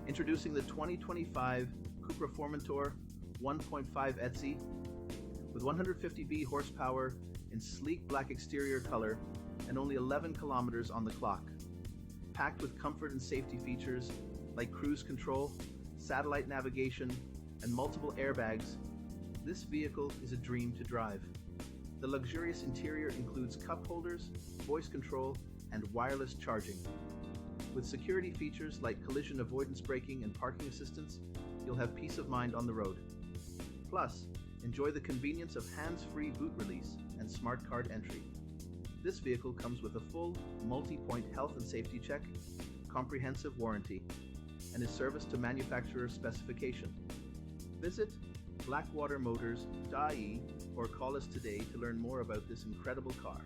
Introducing the 2025 Cupra Formentor 1.5ETSI with 150B horsepower in sleek black exterior color and only 11 kilometers on the clock. Packed with comfort and safety features like cruise control, satellite navigation, and multiple airbags, this vehicle is a dream to drive. The luxurious interior includes cup holders, voice control, and wireless charging. With security features like collision avoidance braking and parking assistance, you'll have peace of mind on the road. Plus, enjoy the convenience of hands-free boot release and smart card entry. This vehicle comes with a full, multi-point health and safety check, comprehensive warranty, and is serviced to manufacturer specification. Visit blackwatermotors.ie or call us today to learn more about this incredible car.